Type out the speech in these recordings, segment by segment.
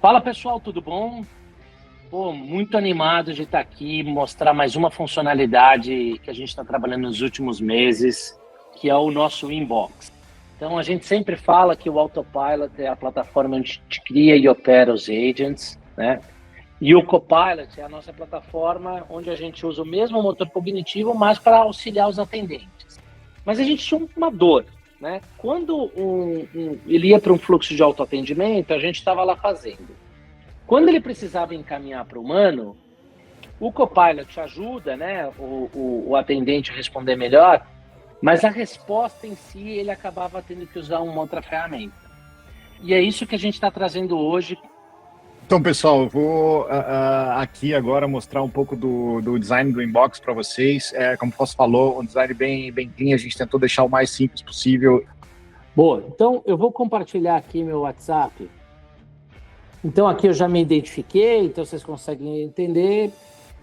Fala pessoal, tudo bom? Pô, muito animado de estar aqui, mostrar mais uma funcionalidade que a gente está trabalhando nos últimos meses, que é o nosso inbox. Então, a gente sempre fala que o Autopilot é a plataforma onde a gente cria e opera os agents, né? E o Copilot é a nossa plataforma onde a gente usa o mesmo motor cognitivo, mas para auxiliar os atendentes. Mas a gente tinha uma dor, né? Quando ele ia para um fluxo de autoatendimento, a gente estava lá fazendo. Quando ele precisava encaminhar para o humano, o Copilot ajuda, né, o atendente a responder melhor, mas a resposta em si ele acabava tendo que usar uma outra ferramenta. E é isso que a gente está trazendo hoje. Então, pessoal, eu vou aqui agora mostrar um pouco do design do inbox para vocês. Como o Fausto falou, um design bem clean, a gente tentou deixar o mais simples possível. Boa, então eu vou compartilhar aqui meu WhatsApp. Então aqui eu já me identifiquei, então vocês conseguem entender.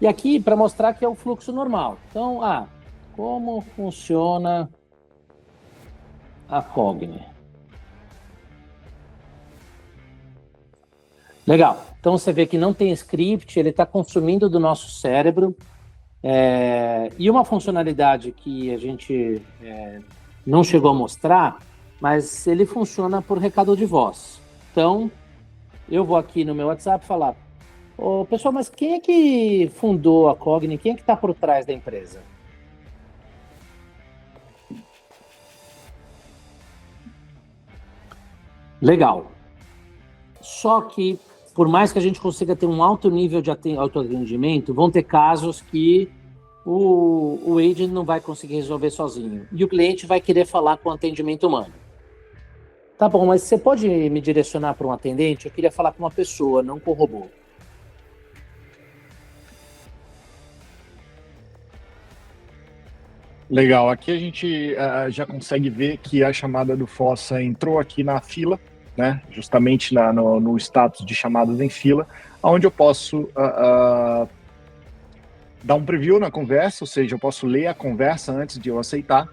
E aqui para mostrar que é o fluxo normal. Então, como funciona a Cogni? Legal. Então você vê que não tem script, ele está consumindo do nosso cérebro. E uma funcionalidade que a gente não chegou a mostrar, mas ele funciona por recado de voz. Então, eu vou aqui no meu WhatsApp falar: ô, pessoal, mas quem é que fundou a Cogni? Quem é que está por trás da empresa? Legal. Só que, por mais que a gente consiga ter um alto nível de autoatendimento, vão ter casos que o agent não vai conseguir resolver sozinho. E o cliente vai querer falar com o atendimento humano. Tá bom, mas você pode me direcionar para um atendente? Eu queria falar com uma pessoa, não com o robô. Legal, aqui a gente já consegue ver que a chamada do Fossa entrou aqui na fila, né? Justamente no status de chamadas em fila, onde eu posso dar um preview na conversa, ou seja, eu posso ler a conversa antes de eu aceitar.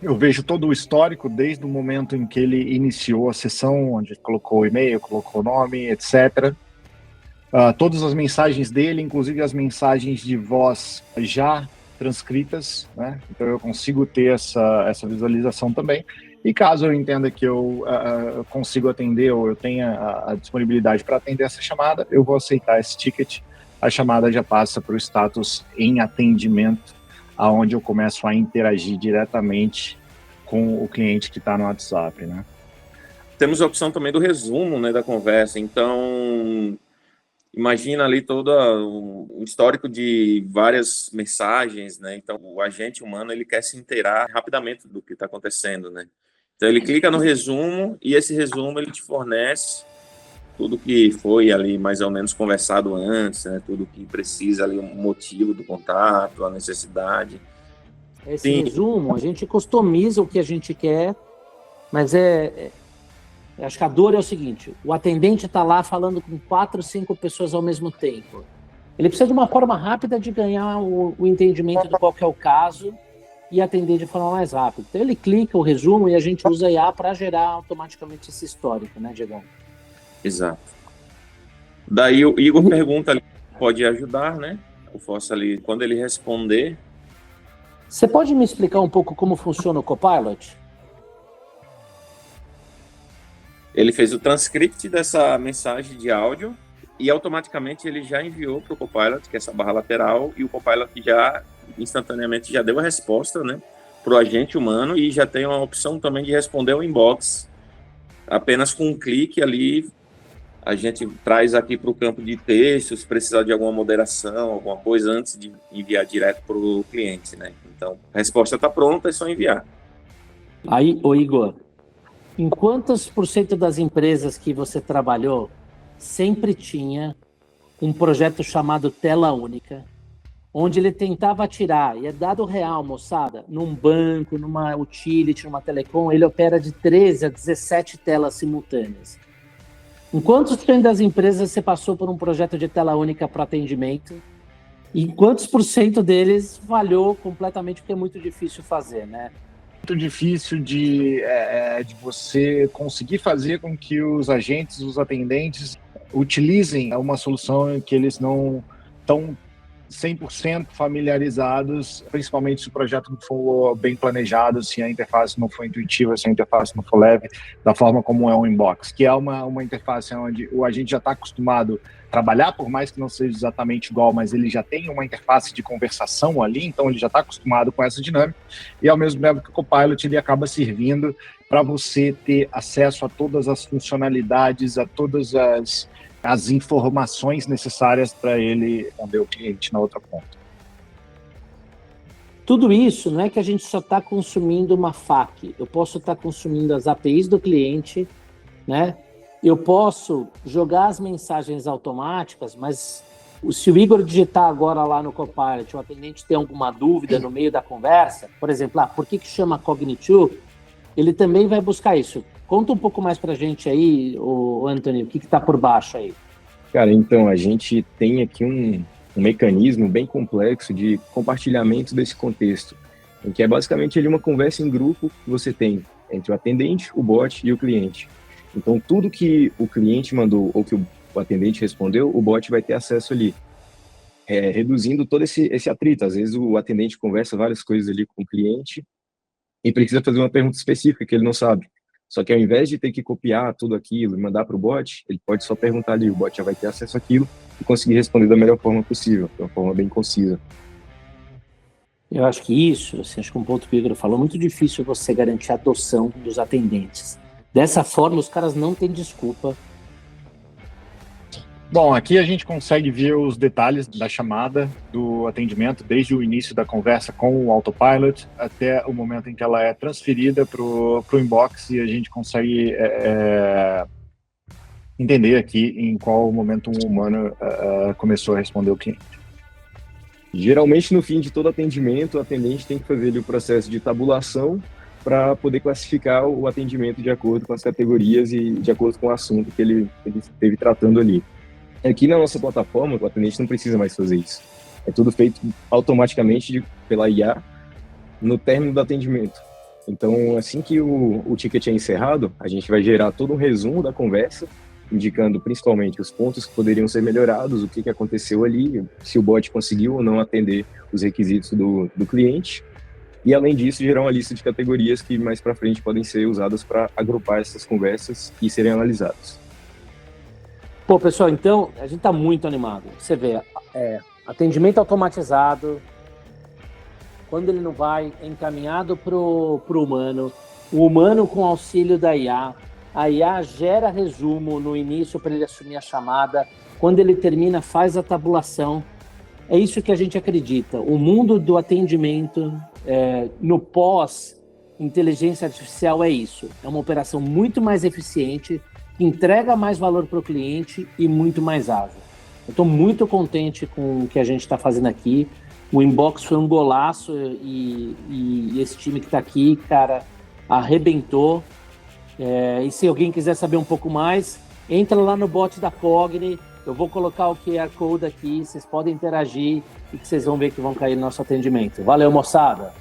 Eu vejo todo o histórico desde o momento em que ele iniciou a sessão, onde colocou o e-mail, colocou o nome, etc. Todas as mensagens dele, inclusive as mensagens de voz já transcritas, né? Então eu consigo ter essa visualização também. E caso eu entenda que eu consigo atender ou eu tenha a disponibilidade para atender essa chamada, eu vou aceitar esse ticket. A chamada já passa para o status em atendimento, aonde eu começo a interagir diretamente com o cliente que está no WhatsApp, né? Temos a opção também do resumo, né, da conversa. Então, imagina ali todo o histórico de várias mensagens, né? Então, o agente humano, ele quer se inteirar rapidamente do que está acontecendo, né? Então, ele clica no resumo e esse resumo ele te fornece tudo que foi ali mais ou menos conversado antes, né? Tudo que precisa ali, o motivo do contato, a necessidade. Esse resumo, a gente customiza o que a gente quer, mas acho que a dor é o seguinte: o atendente está lá falando com 4, 5 pessoas ao mesmo tempo. Ele precisa de uma forma rápida de ganhar o entendimento de qual que é o caso e atender de forma mais rápida. Então ele clica o resumo e a gente usa a IA para gerar automaticamente esse histórico, né, Diego? Exato. Daí o Igor pergunta ali, pode ajudar, né? O Fossa ali, quando ele responder... Você pode me explicar um pouco como funciona o Copilot? Ele fez o transcript dessa mensagem de áudio e automaticamente ele já enviou para o Copilot, que é essa barra lateral, e o Copilot já instantaneamente já deu a resposta, né, para o agente humano, e já tem uma opção também de responder o inbox. Apenas com um clique ali, a gente traz aqui para o campo de texto, se precisar de alguma moderação, alguma coisa, antes de enviar direto para o cliente, né? Então, a resposta está pronta, é só enviar. Aí, ô Igor, em quantos % das empresas que você trabalhou sempre tinha um projeto chamado Tela Única, onde ele tentava tirar, e é dado real, moçada, num banco, numa utility, numa telecom, ele opera de 13 a 17 telas simultâneas. Em quantos % das empresas você passou por um projeto de tela única para atendimento? E quantos % deles falhou completamente porque é muito difícil fazer, né? muito difícil de você conseguir fazer com que os agentes, os atendentes, utilizem uma solução que eles não estão 100% familiarizados, principalmente se o projeto não for bem planejado, se a interface não for intuitiva, se a interface não for leve, da forma como é um inbox, que é uma interface onde o agente já está acostumado a trabalhar, por mais que não seja exatamente igual, mas ele já tem uma interface de conversação ali, então ele já está acostumado com essa dinâmica, e ao mesmo tempo que o Copilot ele acaba servindo para você ter acesso a todas as funcionalidades, a todas as informações necessárias para ele responder o cliente na outra ponta. Tudo isso não é que a gente só está consumindo uma FAQ. Eu posso estar consumindo as APIs do cliente, né? Eu posso jogar as mensagens automáticas, mas se o Igor digitar agora lá no Copilot, o atendente tem alguma dúvida no meio da conversa, por exemplo, por que chama Cognitive? Ele também vai buscar isso. Conta um pouco mais para a gente aí, Anthony, o que está por baixo aí? Cara, então, a gente tem aqui um mecanismo bem complexo de compartilhamento desse contexto, em que é basicamente uma conversa em grupo que você tem entre o atendente, o bot e o cliente. Então, tudo que o cliente mandou ou que o atendente respondeu, o bot vai ter acesso ali, reduzindo todo esse atrito. Às vezes o atendente conversa várias coisas ali com o cliente e precisa fazer uma pergunta específica que ele não sabe. Só que ao invés de ter que copiar tudo aquilo e mandar para o bot, ele pode só perguntar ali, o bot já vai ter acesso àquilo e conseguir responder da melhor forma possível, de uma forma bem concisa. Eu acho que isso, assim, acho que um ponto que o Igor falou, muito difícil você garantir a adoção dos atendentes. Dessa forma, os caras não têm desculpa. Bom, aqui a gente consegue ver os detalhes da chamada, do atendimento, desde o início da conversa com o Autopilot até o momento em que ela é transferida para o inbox, e a gente consegue entender aqui em qual momento um humano começou a responder o cliente. Geralmente, no fim de todo atendimento, o atendente tem que fazer ali o processo de tabulação para poder classificar o atendimento de acordo com as categorias e de acordo com o assunto que ele esteve tratando ali. Aqui na nossa plataforma, o atendente não precisa mais fazer isso. É tudo feito automaticamente pela IA no término do atendimento. Então, assim que o ticket é encerrado, a gente vai gerar todo um resumo da conversa, indicando principalmente os pontos que poderiam ser melhorados, o que aconteceu ali, se o bot conseguiu ou não atender os requisitos do cliente. E, além disso, gerar uma lista de categorias que mais para frente podem ser usadas para agrupar essas conversas e serem analisadas. Pô, pessoal, então, a gente tá muito animado. Você vê, atendimento automatizado, quando ele não vai, é encaminhado pro humano, o humano com auxílio da IA, a IA gera resumo no início para ele assumir a chamada, quando ele termina, faz a tabulação. É isso que a gente acredita. O mundo do atendimento, no pós-inteligência artificial é isso. É uma operação muito mais eficiente, entrega mais valor para o cliente e muito mais ágil. Eu estou muito contente com o que a gente está fazendo aqui. O Inbox foi um golaço e esse time que está aqui, cara, arrebentou. E se alguém quiser saber um pouco mais, entra lá no bot da Cogni. Eu vou colocar o QR Code aqui, vocês podem interagir e que vocês vão ver que vão cair no nosso atendimento. Valeu, moçada!